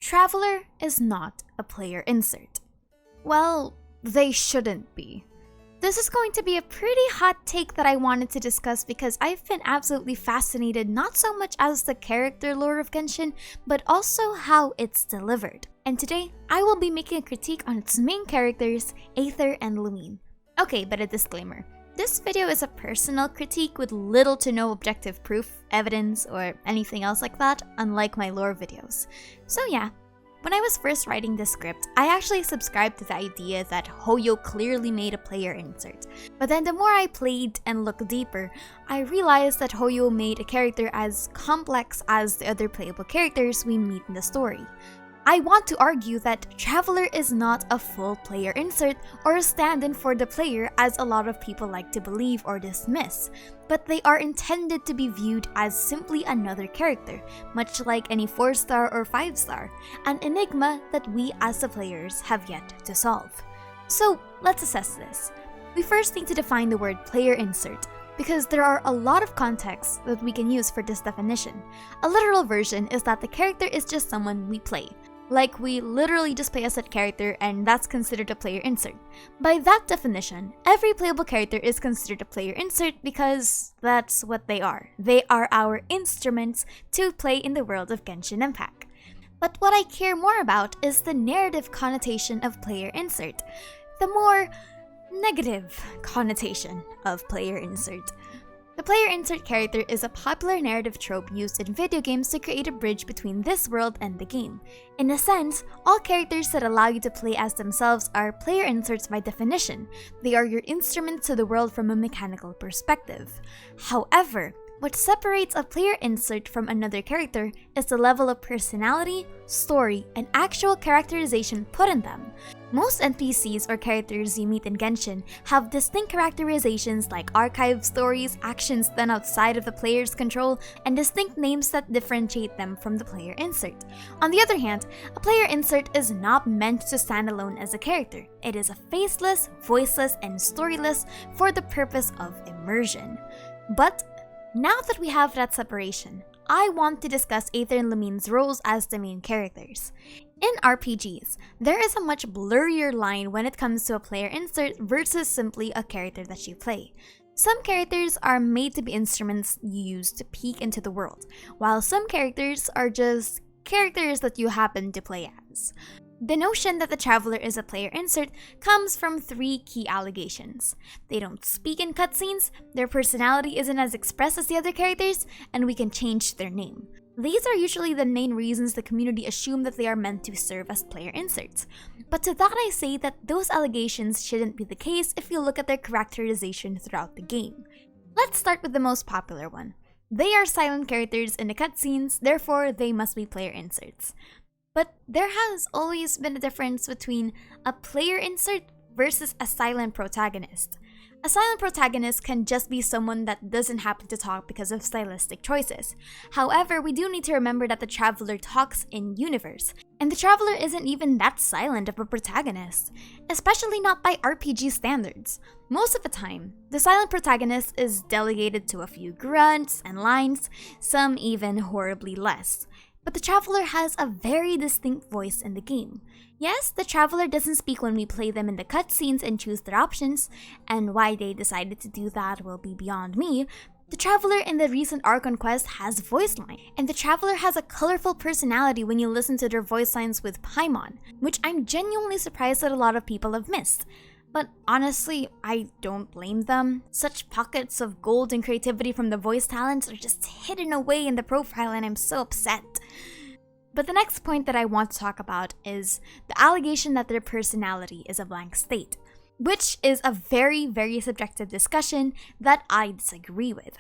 Traveler is not a player insert. Well, they shouldn't be. This is going to be a pretty hot take that I wanted to discuss because I've been absolutely fascinated not so much as the character lore of Genshin, but also how it's delivered. And today, I will be making a critique on its main characters, Aster and Lumine. Okay, but a disclaimer. This video is a personal critique with little to no objective proof, evidence, or anything else like that, unlike my lore videos. So yeah. When I was first writing this script, I actually subscribed to the idea that Hoyo clearly made a player insert. But then the more I played and looked deeper, I realized that Hoyo made a character as complex as the other playable characters we meet in the story. I want to argue that Traveler is not a full player insert or a stand-in for the player as a lot of people like to believe or dismiss, but they are intended to be viewed as simply another character, much like any 4-star or 5-star, an enigma that we as the players have yet to solve. So let's assess this. We first need to define the word player insert, because there are a lot of contexts that we can use for this definition. A literal version is that the character is just someone we play. Like, we literally just play a set character and that's considered a player insert. By that definition, every playable character is considered a player insert because that's what they are. They are our instruments to play in the world of Genshin Impact. But what I care more about is the narrative connotation of player insert, the more negative connotation of player insert. The player insert character is a popular narrative trope used in video games to create a bridge between this world and the game. In a sense, all characters that allow you to play as themselves are player inserts by definition. They are your instruments to the world from a mechanical perspective. However, what separates a player insert from another character is the level of personality, story, and actual characterization put in them. Most NPCs or characters you meet in Genshin have distinct characterizations like archive stories, actions done outside of the player's control, and distinct names that differentiate them from the player insert. On the other hand, a player insert is not meant to stand alone as a character. It is a faceless, voiceless, and storyless for the purpose of immersion. But now that we have that separation, I want to discuss Aster and Lumine's roles as the main characters. In RPGs, there is a much blurrier line when it comes to a player insert versus simply a character that you play. Some characters are made to be instruments you use to peek into the world, while some characters are just characters that you happen to play as. The notion that the Traveler is a player insert comes from 3 key allegations. They don't speak in cutscenes, their personality isn't as expressed as the other characters, and we can change their name. These are usually the main reasons the community assume that they are meant to serve as player inserts. But to that I say that those allegations shouldn't be the case if you look at their characterization throughout the game. Let's start with the most popular one. They are silent characters in the cutscenes, therefore they must be player inserts. But there has always been a difference between a player insert versus a silent protagonist. A silent protagonist can just be someone that doesn't happen to talk because of stylistic choices. However, we do need to remember that the Traveler talks in universe, and the Traveler isn't even that silent of a protagonist, especially not by RPG standards. Most of the time, the silent protagonist is delegated to a few grunts and lines, some even horribly less. But the Traveler has a very distinct voice in the game. Yes, the Traveler doesn't speak when we play them in the cutscenes and choose their options, and why they decided to do that will be beyond me. The Traveler in the recent Archon quest has voice line, and the Traveler has a colorful personality when you listen to their voice lines with Paimon, which I'm genuinely surprised that a lot of people have missed. But honestly, I don't blame them. Such pockets of gold and creativity from the voice talents are just hidden away in the profile, and I'm so upset. But the next point that I want to talk about is the allegation that their personality is a blank state, which is a very, very subjective discussion that I disagree with.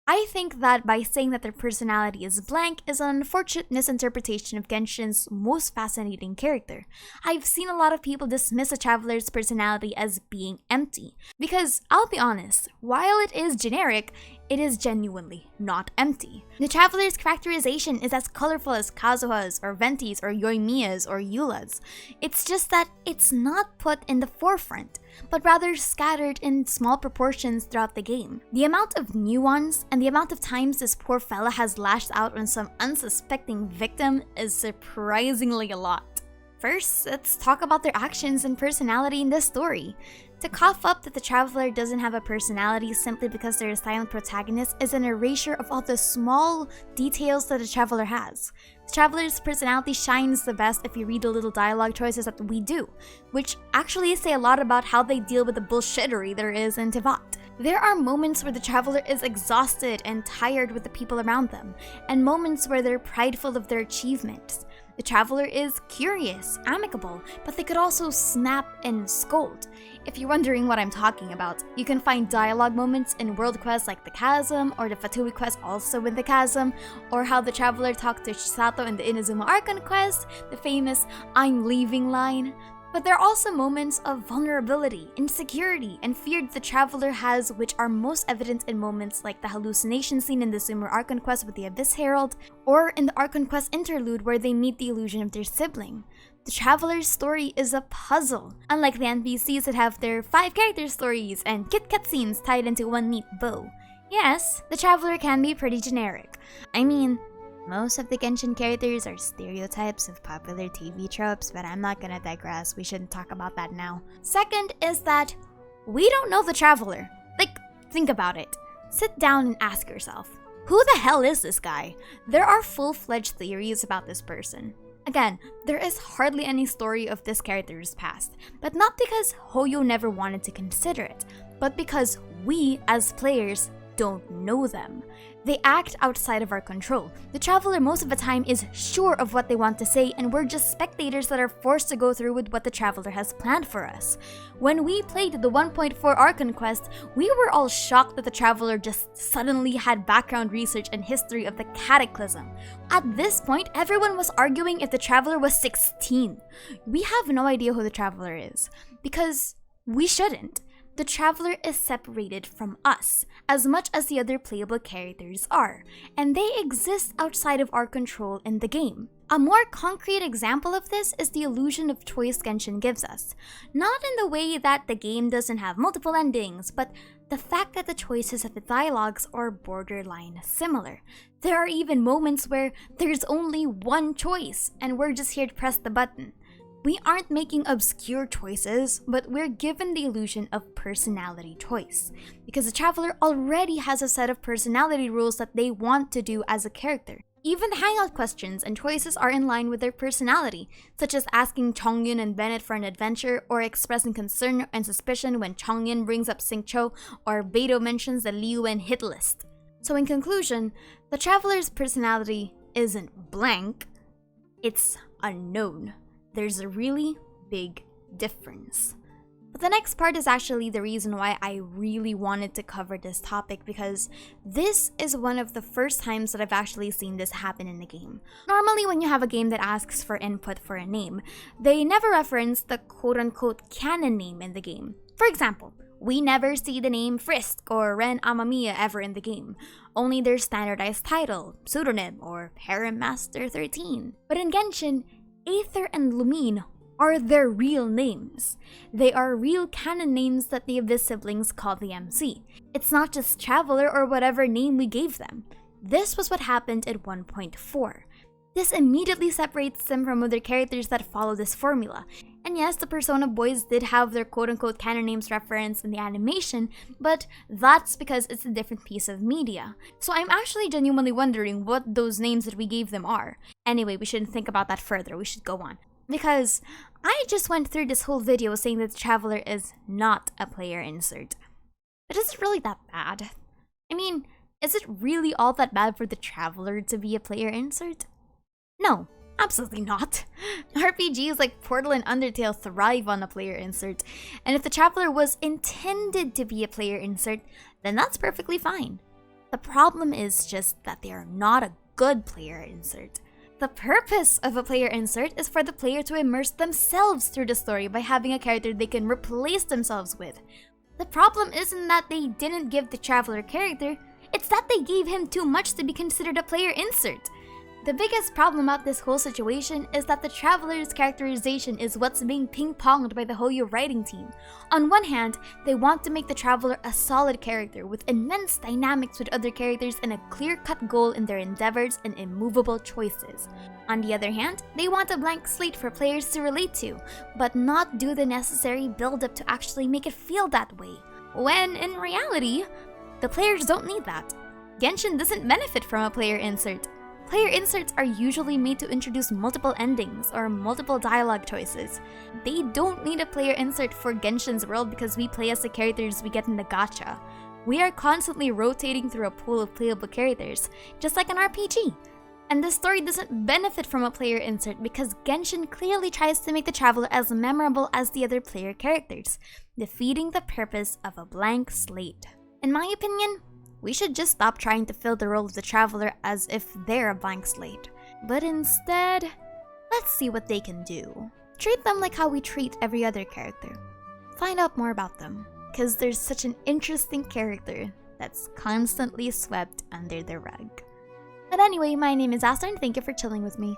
I think that by saying that their personality is blank is an unfortunate misinterpretation of Genshin's most fascinating character. I've seen a lot of people dismiss a Traveler's personality as being empty, because I'll be honest, while it is generic, it is genuinely not empty. The Traveler's characterization is as colorful as Kazuha's or Venti's or Yoimiya's or Eula's. It's just that it's not put in the forefront, but rather scattered in small proportions throughout the game. The amount of nuance and the amount of times this poor fella has lashed out on some unsuspecting victim is surprisingly a lot. First, let's talk about their actions and personality in this story. To cough up that the Traveler doesn't have a personality simply because they're a silent protagonist is an erasure of all the small details that the Traveler has. The Traveler's personality shines the best if you read the little dialogue choices that we do, which actually say a lot about how they deal with the bullshittery there is in Tevat. There are moments where the Traveler is exhausted and tired with the people around them, and moments where they're prideful of their achievements. The Traveler is curious, amicable, but they could also snap and scold. If you're wondering what I'm talking about, you can find dialogue moments in world quests like the Chasm, or the Fatui quest also in the Chasm, or how the Traveler talked to Chisato in the Inazuma Archon quest, the famous "I'm leaving" line. But there are also moments of vulnerability, insecurity, and fear the Traveler has, which are most evident in moments like the hallucination scene in the Sumer Archon quest with the Abyss Herald, or in the Archon quest interlude where they meet the illusion of their sibling. The Traveler's story is a puzzle, unlike the NPCs that have their 5 character stories and Kit Kat scenes tied into one neat bow. Yes, the Traveler can be pretty generic. I mean, most of the Genshin characters are stereotypes of popular TV tropes, but I'm not gonna digress, we shouldn't talk about that now. Second is that we don't know the Traveler. Like, think about it. Sit down and ask yourself, who the hell is this guy? There are full-fledged theories about this person. Again, there is hardly any story of this character's past, but not because Hoyo never wanted to consider it, but because we, as players, don't know them. They act outside of our control. The Traveler most of the time is sure of what they want to say, and we're just spectators that are forced to go through with what the Traveler has planned for us. When we played the 1.4 Archon quest, we were all shocked that the Traveler just suddenly had background research and history of the Cataclysm. At this point, everyone was arguing if the Traveler was 16. We have no idea who the Traveler is, because we shouldn't. The Traveler is separated from us, as much as the other playable characters are, and they exist outside of our control in the game. A more concrete example of this is the illusion of choice Genshin gives us. Not in the way that the game doesn't have multiple endings, but the fact that the choices of the dialogues are borderline similar. There are even moments where there's only one choice, and we're just here to press the button. We aren't making obscure choices, but we're given the illusion of personality choice, because the Traveler already has a set of personality rules that they want to do as a character. Even the hangout questions and choices are in line with their personality, such as asking Chongyun and Bennett for an adventure, or expressing concern and suspicion when Chongyun brings up Xingqiu, or Beidou mentions the Liu and hit list. So in conclusion, the Traveler's personality isn't blank, it's unknown. There's a really big difference. But the next part is actually the reason why I really wanted to cover this topic, because this is one of the first times that I've actually seen this happen in the game. Normally when you have a game that asks for input for a name, they never reference the quote-unquote canon name in the game. For example, we never see the name Frisk or Ren Amamiya ever in the game, only their standardized title, pseudonym, or Harem Master 13. But in Genshin, Aether and Lumine are their real names. They are real canon names that the Abyss siblings call the MC. It's not just Traveler or whatever name we gave them. This was what happened at 1.4. This immediately separates them from other characters that follow this formula. And yes, the Persona boys did have their quote-unquote canon names referenced in the animation, but that's because it's a different piece of media. So I'm actually genuinely wondering what those names that we gave them are. Anyway, we shouldn't think about that further, we should go on. Because I just went through this whole video saying that the Traveler is not a player insert. But is it really that bad? I mean, is it really all that bad for the Traveler to be a player insert? No, absolutely not. RPGs like Portal and Undertale thrive on a player insert, and if the Traveler was intended to be a player insert, then that's perfectly fine. The problem is just that they are not a good player insert. The purpose of a player insert is for the player to immerse themselves through the story by having a character they can replace themselves with. The problem isn't that they didn't give the Traveler character, It's that they gave him too much to be considered a player insert. The biggest problem about this whole situation is that the Traveler's characterization is what's being ping-ponged by the Hoyo writing team. On one hand, they want to make the Traveler a solid character with immense dynamics with other characters and a clear-cut goal in their endeavors and immovable choices. On the other hand, they want a blank slate for players to relate to, but not do the necessary build-up to actually make it feel that way. When, in reality, the players don't need that. Genshin doesn't benefit from a player insert. Player inserts are usually made to introduce multiple endings or multiple dialogue choices. They don't need a player insert for Genshin's world because we play as the characters we get in the gacha. We are constantly rotating through a pool of playable characters, just like an RPG. And the story doesn't benefit from a player insert because Genshin clearly tries to make the Traveler as memorable as the other player characters, defeating the purpose of a blank slate. In my opinion, we should just stop trying to fill the role of the Traveler as if they're a blank slate. But instead, let's see what they can do. Treat them like how we treat every other character. Find out more about them, because there's such an interesting character that's constantly swept under the rug. But anyway, my name is Aster and thank you for chilling with me.